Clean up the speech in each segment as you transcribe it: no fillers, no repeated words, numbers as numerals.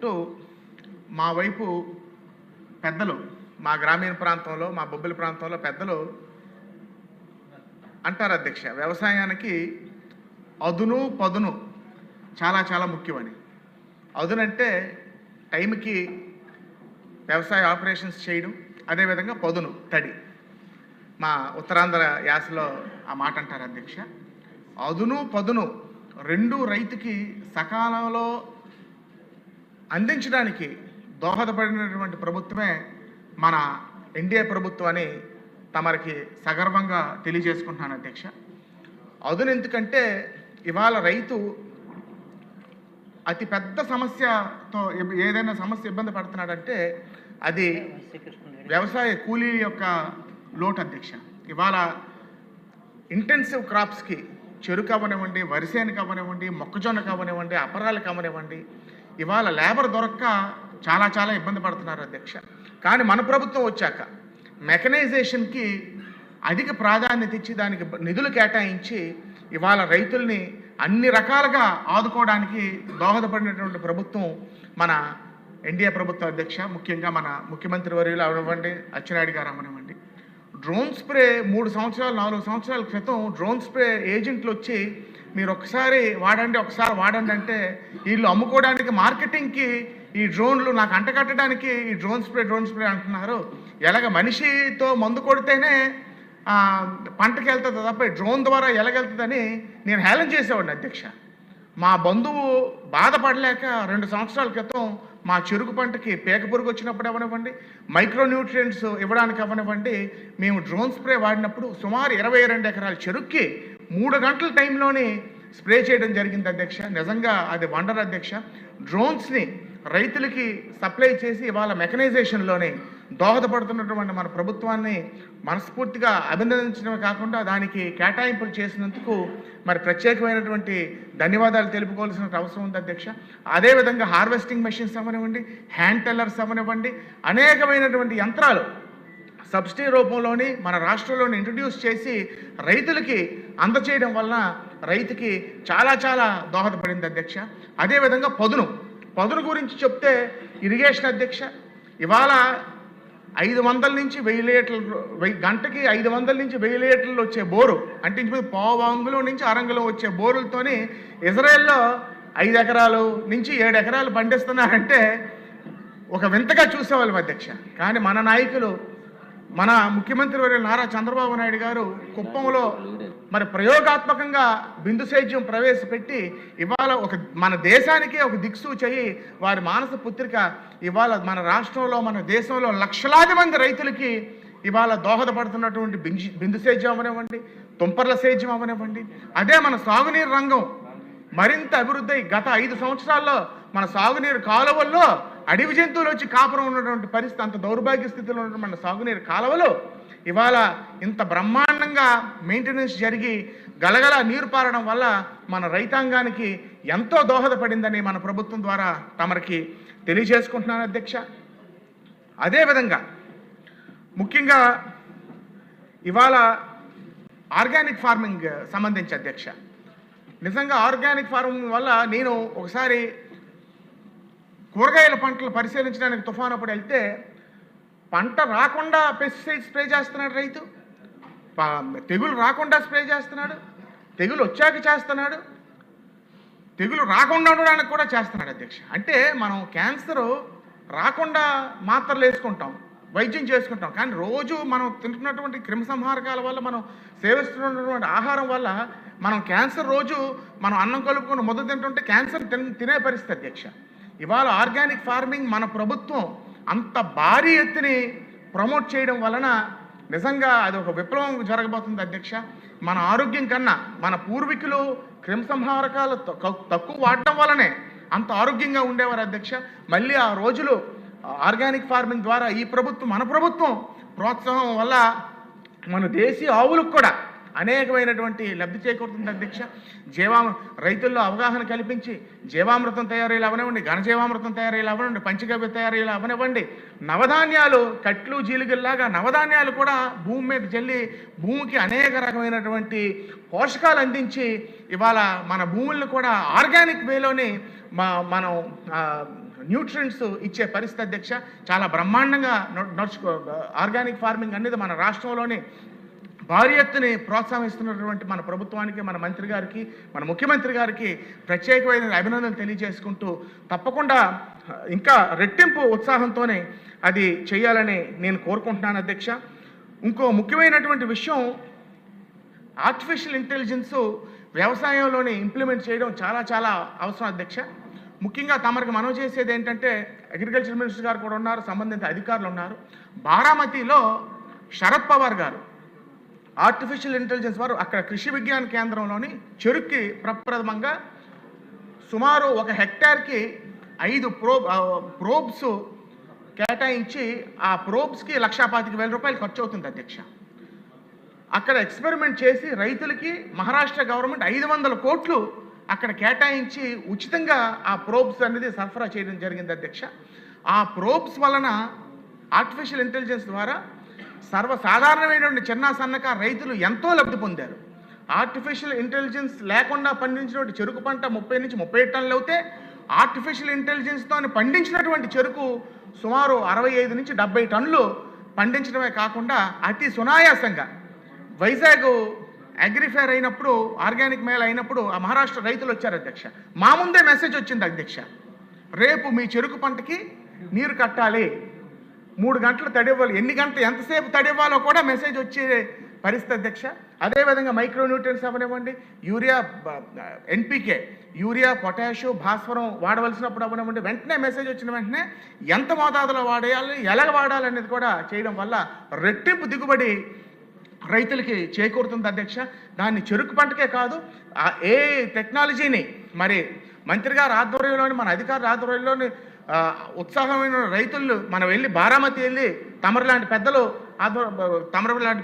చేసుకుంటూ మా వైపు పెద్దలు, మా గ్రామీణ ప్రాంతంలో, మా బొబ్బిలి ప్రాంతంలో పెద్దలు అంటారు అధ్యక్ష, వ్యవసాయానికి అదును పదును చాలా చాలా ముఖ్యమని. అదునంటే టైంకి వ్యవసాయ ఆపరేషన్స్ చేయడం, అదేవిధంగా పదును తడి. మా ఉత్తరాంధ్ర యాసలో ఆ మాట అంటారు అధ్యక్ష. అదును పదును రెండు రైతుకి సకాలంలో అందించడానికి దోహదపడినటువంటి ప్రభుత్వమే మన ఎన్డీఏ ప్రభుత్వం అని తమరికి సగర్వంగా తెలియజేసుకుంటున్నాను అధ్యక్ష. అదును ఎందుకంటే ఇవాళ రైతు అతి పెద్ద సమస్యతో ఏదైనా సమస్య ఇబ్బంది పడుతున్నాడంటే అది వ్యవసాయ కూలీ యొక్క లోటు అధ్యక్ష. ఇవాళ ఇంటెన్సివ్ క్రాప్స్కి చెరుకు అవనివ్వండి, వరిసేను అవనివ్వండి, మొక్కజొన్న అవనివ్వండి, అపరాలు అవనివ్వండి, ఇవాళ లేబర్ దొరక్క చాలా చాలా ఇబ్బంది పడుతున్నారు అధ్యక్ష. కానీ మన ప్రభుత్వం వచ్చాక మెకనైజేషన్కి అధిక ప్రాధాన్యత ఇచ్చి దానికి నిధులు కేటాయించి ఇవాళ రైతుల్ని అన్ని రకాలుగా ఆదుకోవడానికి దోహదపడినటువంటి ప్రభుత్వం మన ఎన్డీఏ ప్రభుత్వం అధ్యక్ష. ముఖ్యంగా మన ముఖ్యమంత్రి వర్యులు అవనివ్వండి, అచ్చెన్నాయుడు గారు అవనివ్వండి. డ్రోన్ స్ప్రే 3 సంవత్సరాలు 4 సంవత్సరాల క్రితం డ్రోన్ స్ప్రే ఏజెంట్లు వచ్చి మీరు ఒకసారి వాడండి అంటే వీళ్ళు అమ్ముకోవడానికి మార్కెటింగ్కి ఈ డ్రోన్లు నాకు అంటకట్టడానికి ఈ డ్రోన్ స్ప్రే అంటున్నారు. ఎలాగ మనిషితో మందు కొడితేనే పంటకి వెళ్తుంది తప్ప డ్రోన్ ద్వారా ఎలాగెళ్తుందని నేను హేళన చేసేవాడిని అధ్యక్ష. మా బంధువు బాధపడలేక 2 సంవత్సరాల క్రితం మా చెరుకు పంటకి పేక పురుగు వచ్చినప్పుడు అవనివ్వండి, మైక్రో న్యూట్రియంట్స్ ఇవ్వడానికి అవనివ్వండి, మేము డ్రోన్ స్ప్రే వాడినప్పుడు సుమారు 22 ఎకరాల చెరుక్కి 3 గంటల టైంలోనే స్ప్రే చేయడం జరిగింది అధ్యక్ష. నిజంగా అది వండర్ అధ్యక్ష. డ్రోన్స్ని రైతులకి సప్లై చేసి ఇవాళ మెకనైజేషన్లోనే దోహదపడుతున్నటువంటి మన ప్రభుత్వాన్ని మనస్ఫూర్తిగా అభినందించడమే కాకుండా దానికి కేటాయింపులు చేసినందుకు మరి ప్రత్యేకమైనటువంటి ధన్యవాదాలు తెలుపుకోవాల్సిన అవసరం ఉంది అధ్యక్ష. అదేవిధంగా హార్వెస్టింగ్ మెషిన్స్ అవనివ్వండి, హ్యాండ్ టెల్లర్స్ అవనివ్వండి, అనేకమైనటువంటి యంత్రాలు సబ్సిడీ రూపంలోని మన రాష్ట్రంలోని ఇంట్రడ్యూస్ చేసి రైతులకి అందచేయడం వలన రైతుకి చాలా చాలా దోహదపడింది అధ్యక్ష. అదేవిధంగా పదును గురించి చెప్తే ఇరిగేషన్ అధ్యక్ష, ఇవాళ 500 నుంచి 1000 లీటర్లు గంటకి 500 నుంచి 1000 లీటర్లు వచ్చే బోరు అంటే పావు నుంచి అరంగులం వచ్చే బోరులతోని ఇజ్రాయెల్లో 5 ఎకరాలు నుంచి 7 ఎకరాలు పండిస్తున్నారంటే ఒక వింతగా చూసేవాళ్ళం అధ్యక్ష. కానీ మన నాయకులు, మన ముఖ్యమంత్రి వర్యులు నారా చంద్రబాబు నాయుడు గారు కుప్పంలో మరి ప్రయోగాత్మకంగా బిందు సేద్యం ప్రవేశపెట్టి ఇవాళ మన దేశానికే ఒక దిక్సూచి వారి మానస పుత్రిక ఇవాళ మన రాష్ట్రంలో, మన దేశంలో లక్షలాది మంది రైతులకి ఇవాళ దోహదపడుతున్నటువంటి బిందు సేద్యం అవనివ్వండి, తుంపర్ల సేద్యం అవనివ్వండి. అదే మన సాగునీరు రంగం మరింత అభివృద్ధి. గత 5 సంవత్సరాల్లో మన సాగునీరు కాలువల్లో అడవి జంతువులు వచ్చి కాపురం ఉన్నటువంటి పరిస్థితి, అంత దౌర్భాగ్య స్థితిలో ఉన్నటువంటి మన సాగునీరు కాలువలు ఇవాళ ఇంత బ్రహ్మాండంగా మెయింటెనెన్స్ జరిగి గలగల నీరు పారడం వల్ల మన రైతాంగానికి ఎంతో దోహదపడిందని మన ప్రభుత్వం ద్వారా తమరికి తెలియజేసుకుంటున్నాను అధ్యక్ష. అదేవిధంగా ముఖ్యంగా ఇవాళ ఆర్గానిక్ ఫార్మింగ్ సంబంధించి అధ్యక్ష, నిజంగా ఆర్గానిక్ ఫార్మింగ్ వల్ల నేను ఒకసారి కూరగాయల పంటలు పరిశీలించడానికి తుఫాను అప్పుడు వెళ్తే పంట రాకుండా పెస్టిసైడ్ స్ప్రే చేస్తున్నాడు రైతు, తెగులు రాకుండా స్ప్రే చేస్తున్నాడు, తెగులు వచ్చాక చేస్తున్నాడు, తెగులు రాకుండా ఉండడానికి కూడా చేస్తున్నాడు అధ్యక్ష. అంటే మనం క్యాన్సర్ రాకుండా మాత్రలు వేసుకుంటాం, వైద్యం చేసుకుంటాం, కానీ రోజు మనం తింటున్నటువంటి క్రిమిసంహారకాల వల్ల, మనం సేవిస్తున్నటువంటి ఆహారం వల్ల మనం క్యాన్సర్ రోజు మనం అన్నం కలుపుకొని ముద్ద తింటుంటే క్యాన్సర్ తినే పరిస్థితి అధ్యక్ష. ఇవాళ ఆర్గానిక్ ఫార్మింగ్ మన ప్రభుత్వం అంత భారీ ఎత్తుని ప్రమోట్ చేయడం వలన నిజంగా అది ఒక విప్లవం జరగబోతుంది అధ్యక్ష. మన ఆరోగ్యం కన్నా మన పూర్వీకులు క్రిమిసంహారకాలు తక్కువ వాడడం వల్లనే అంత ఆరోగ్యంగా ఉండేవారు అధ్యక్ష. మళ్ళీ ఆ రోజులు ఆర్గానిక్ ఫార్మింగ్ ద్వారా ఈ ప్రభుత్వం, మన ప్రభుత్వం ప్రోత్సాహం వల్ల మన దేశీయ ఆవులకు కూడా అనేకమైనటువంటి లబ్ధి చేకూరుతుంది అధ్యక్ష. రైతుల్లో అవగాహన కల్పించి జీవామృతం తయారీలు అవనివ్వండి, ఘనజీవామృతం తయారీలు అవనివ్వండి, పంచగవ్య తయారీలు అవనివ్వండి, నవధాన్యాలు కట్లు జీలుగుల్లాగా నవధాన్యాలు కూడా భూమి మీద జల్లి భూమికి అనేక రకమైనటువంటి పోషకాలు అందించి ఇవాళ మన భూములను కూడా ఆర్గానిక్ వేలోనే మనం న్యూట్రియంట్స్ ఇచ్చే పరిస్థితి అధ్యక్ష. చాలా బ్రహ్మాండంగా ఆర్గానిక్ ఫార్మింగ్ అనేది మన రాష్ట్రంలోని భారీ ఎత్తుని ప్రోత్సహిస్తున్నటువంటి మన ప్రభుత్వానికి, మన మంత్రి గారికి, మన ముఖ్యమంత్రి గారికి ప్రత్యేకమైన అభినందనలు తెలియజేసుకుంటూ తప్పకుండా ఇంకా రెట్టింపు ఉత్సాహంతోనే అది చేయాలని నేను కోరుకుంటున్నాను అధ్యక్ష. ఇంకో ముఖ్యమైనటువంటి విషయం, ఆర్టిఫిషియల్ ఇంటెలిజెన్స్ వ్యవసాయంలోనే ఇంప్లిమెంట్ చేయడం చాలా చాలా అవసరం అధ్యక్ష. ముఖ్యంగా తమరికి మనవి చేసేది ఏంటంటే, అగ్రికల్చర్ మినిస్టర్ గారు కూడా ఉన్నారు, సంబంధిత అధికారులు ఉన్నారు. బారామతిలో శరద్ పవార్ గారు ఆర్టిఫిషియల్ ఇంటెలిజెన్స్ వారు అక్కడ కృషి విజ్ఞాన కేంద్రంలోని చెరుక్కి ప్రప్రథమంగా సుమారు 1 హెక్టార్కి 5 ప్రోబ్స్ కేటాయించి ఆ ప్రోబ్స్కి 1,25,000 రూపాయలు ఖర్చు అవుతుంది అధ్యక్ష. అక్కడ ఎక్స్పెరిమెంట్ చేసి రైతులకి మహారాష్ట్ర గవర్నమెంట్ 500 కోట్లు అక్కడ కేటాయించి ఉచితంగా ఆ ప్రోబ్స్ అనేది సరఫరా చేయడం జరిగింది అధ్యక్ష. ఆ ప్రోబ్స్ వలన ఆర్టిఫిషియల్ ఇంటెలిజెన్స్ ద్వారా సర్వసాధారణమైనటువంటి చిన్న సన్నకారు రైతులు ఎంతో లబ్ధి పొందారు. ఆర్టిఫిషియల్ ఇంటెలిజెన్స్ లేకుండా పండించినటువంటి చెరుకు పంట 30 నుంచి 37 టన్నులు అవుతే, ఆర్టిఫిషియల్ ఇంటెలిజెన్స్తో పండించినటువంటి చెరుకు సుమారు 65 నుంచి 70 టన్నులు పండించడమే కాకుండా అతి సునాయాసంగా వైజాగ్ అగ్రిఫేర్ అయినప్పుడు, ఆర్గానిక్ మేళ అయినప్పుడు ఆ మహారాష్ట్ర రైతులు వచ్చారు అధ్యక్ష. మా ముందే మెసేజ్ వచ్చింది అధ్యక్ష, రేపు మీ చెరుకు పంటకి నీరు కట్టాలి, 3 గంటలు తడివ్వాలి, ఎంతసేపు తడివ్వాలో కూడా మెసేజ్ వచ్చే పరిస్థితి అధ్యక్ష. అదేవిధంగా మైక్రో న్యూట్రియన్స్ అవనివ్వండి, యూరియా, ఎన్పికే, యూరియా, పొటాషు, భాస్వరం వాడవలసినప్పుడు అవనివ్వండి, వెంటనే మెసేజ్ వచ్చిన వెంటనే ఎంత మోతాదులో వాడేయాలి, ఎలాగ వాడాలి అనేది కూడా చేయడం వల్ల రెట్టింపు దిగుబడి రైతులకి చేకూరుతుంది అధ్యక్ష. దాన్ని చెరుకు పంటకే కాదు, ఏ టెక్నాలజీని మరి మంత్రి గారి ఆధ్వర్యంలోని, మన అధికారుల ఆధ్వర్యంలోని ఉత్సాహమైన రైతులు మనం వెళ్ళి బారామతి వెళ్ళి తమరు లాంటి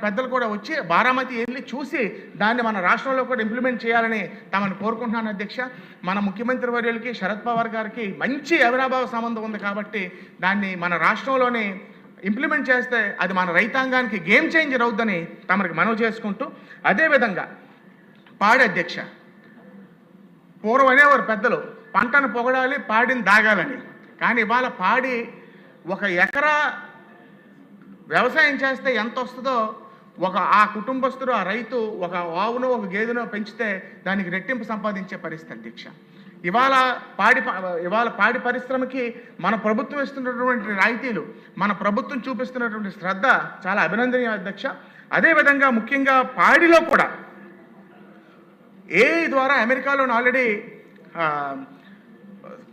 పెద్దలు కూడా వచ్చి బారామతి వెళ్ళి చూసి దాన్ని మన రాష్ట్రంలో కూడా ఇంప్లిమెంట్ చేయాలని తమను కోరుకుంటున్నాను అధ్యక్ష. మన ముఖ్యమంత్రి వర్యులకి, శరద్ పవార్ గారికి మంచి అవినాభావ సంబంధం ఉంది కాబట్టి దాన్ని మన రాష్ట్రంలోనే ఇంప్లిమెంట్ చేస్తే అది మన రైతాంగానికి గేమ్ చేంజర్ అవుద్దని తమరికి మనవి చేసుకుంటూ, అదేవిధంగా పాడి అధ్యక్ష, పూర్వం అనేవారు పెద్దలు పంటను పొగడాలి, పాడిని దాగాలని. కానీ ఇవాళ పాడి 1 ఎకరా వ్యవసాయం చేస్తే ఎంత వస్తుందో ఆ కుటుంబస్తుడు, ఆ రైతు 1 ఆవునో 1 గేదెనో పెంచితే దానికి రెట్టింపు సంపాదించే పరిస్థితి అధ్యక్ష. ఇవాళ పాడి పరిశ్రమకి మన ప్రభుత్వం ఇస్తున్నటువంటి రాయితీలు, మన ప్రభుత్వం చూపిస్తున్నటువంటి శ్రద్ధ చాలా అభినందనీయం అధ్యక్ష. అదేవిధంగా ముఖ్యంగా పాడిలో కూడా ఏఐ ద్వారా అమెరికాలోని ఆల్రెడీ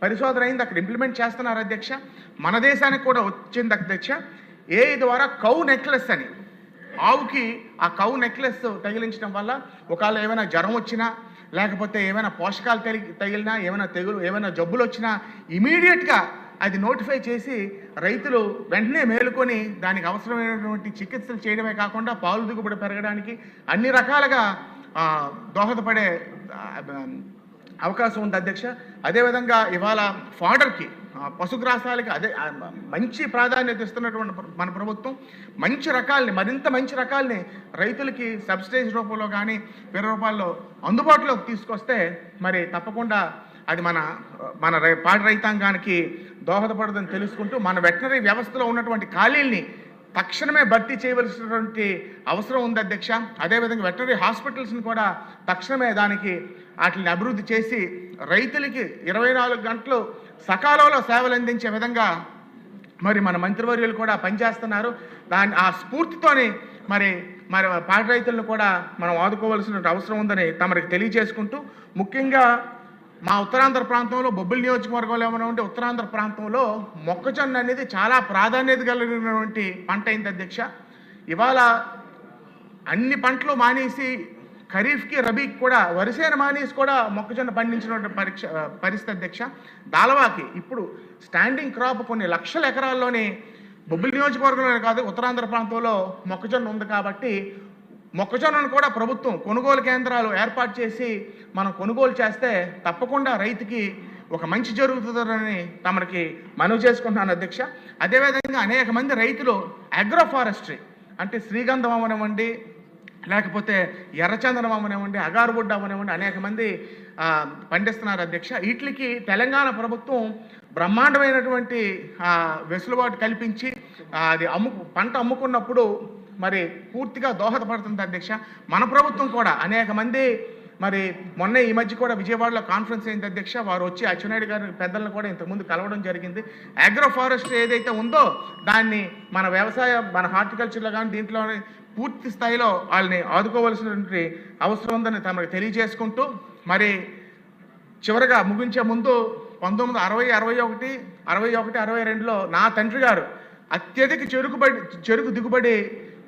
పరిశోధన అయింది, అక్కడ ఇంప్లిమెంట్ చేస్తున్నారు అధ్యక్ష. మన దేశానికి కూడా వచ్చింది అధ్యక్ష. ఏఐ ద్వారా కౌ నెక్లెస్ అని, ఆవుకి ఆ కౌ నెక్లెస్ తగిలించడం వల్ల ఒకవేళ ఏమైనా జ్వరం వచ్చినా, లేకపోతే ఏమైనా పోషకాలు తగిలినా, ఏమైనా జబ్బులు వచ్చినా ఇమీడియట్గా అది నోటిఫై చేసి రైతులు వెంటనే మేలుకొని దానికి అవసరమైనటువంటి చికిత్సలు చేయడమే కాకుండా పాలు దిగుబడి పెరగడానికి అన్ని రకాలుగా దోహదపడే అవకాశం ఉంది అధ్యక్ష. అదేవిధంగా ఇవాళ ఫాడర్కి, పశుగ్రాసాలకి మంచి ప్రాధాన్యత ఇస్తున్నటువంటి మన ప్రభుత్వం మరింత మంచి రకాలని రైతులకి సబ్సిడైజ్ రూపంలో కానీ వేరే రూపాల్లో అందుబాటులోకి తీసుకొస్తే మరి తప్పకుండా అది మన పాడి రైతాంగానికి దోహదపడదని తెలుసుకుంటూ, మన వెటనరీ వ్యవస్థలో ఉన్నటువంటి ఖాళీల్ని తక్షణమే భర్తీ చేయవలసినటువంటి అవసరం ఉంది అధ్యక్ష. అదేవిధంగా వెటనరీ హాస్పిటల్స్ని కూడా తక్షణమే వాటిని అభివృద్ధి చేసి రైతులకి 24 గంటలు సకాలంలో సేవలు అందించే విధంగా మరి మన మంత్రివర్యులు కూడా పనిచేస్తున్నారు. ఆ స్ఫూర్తితోని మరి పాడి రైతులను కూడా మనం ఆదుకోవాల్సిన అవసరం ఉందని తమరికి తెలియజేసుకుంటూ, ముఖ్యంగా మా ఉత్తరాంధ్ర ప్రాంతంలో బొబ్బిలి నియోజకవర్గంలో ఏమైనా ఉంటే ఉత్తరాంధ్ర ప్రాంతంలో మొక్కజొన్న అనేది చాలా ప్రాధాన్యత కలిగినటువంటి పంట అయింది అధ్యక్ష. ఇవాళ అన్ని పంటలు మానేసి ఖరీఫ్కి, రబీకి కూడా వరిసేను మానేసి కూడా మొక్కజొన్న పండించినటువంటి పరిస్థితి అధ్యక్ష. దాలవాకి ఇప్పుడు స్టాండింగ్ క్రాప్ కొన్ని లక్షల ఎకరాల్లోనే బొబ్బిలి నియోజకవర్గంలోనే కాదు ఉత్తరాంధ్ర ప్రాంతంలో మొక్కజొన్న ఉంది కాబట్టి మొక్కజొన్నను కూడా ప్రభుత్వం కొనుగోలు కేంద్రాలు ఏర్పాటు చేసి మనం కొనుగోలు చేస్తే తప్పకుండా రైతుకి ఒక మంచి జరుగుతుందని తమరికి మనవి చేసుకుంటున్నాను అధ్యక్ష. అదేవిధంగా అనేక మంది రైతులు అగ్రో ఫారెస్ట్రీ అంటే శ్రీగంధం అవనివ్వండి, లేకపోతే ఎర్రచందనం అమ్మనివ్వండి, అగారుబుడ్డ అమ్మనివ్వండి, అనేక మంది పండిస్తున్నారు అధ్యక్ష. వీటికి తెలంగాణ ప్రభుత్వం బ్రహ్మాండమైనటువంటి వెసులుబాటు కల్పించి అది పంట అమ్ముకున్నప్పుడు మరి పూర్తిగా దోహదపడుతుంది అధ్యక్ష. మన ప్రభుత్వం కూడా అనేక మంది మరి మొన్న ఈ మధ్య కూడా విజయవాడలో కాన్ఫరెన్స్ అయింది అధ్యక్ష. వారు వచ్చి అచ్చెన్నాయుడు గారి పెద్దలను కూడా ఇంతకుముందు కలవడం జరిగింది. అగ్రో ఫారెస్ట్రీ ఏదైతే ఉందో దాన్ని మన వ్యవసాయ, మన హార్టికల్చర్లో కానీ దీంట్లో పూర్తి స్థాయిలో వాళ్ళని ఆదుకోవాల్సినటువంటి అవసరం ఉందని తమకు తెలియజేసుకుంటూ, మరి చివరిగా ముగించే ముందు 1960, 61, 61, 62లో నా తండ్రి గారు అత్యధిక చెరుకు దిగుబడి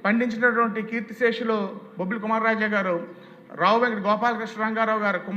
పండించినటువంటి కీర్తిశేషులు బొబ్బిలి కుమారరాజా గారు, రావు వెంకట గోపాలకృష్ణ రంగారావు గారు కుమార్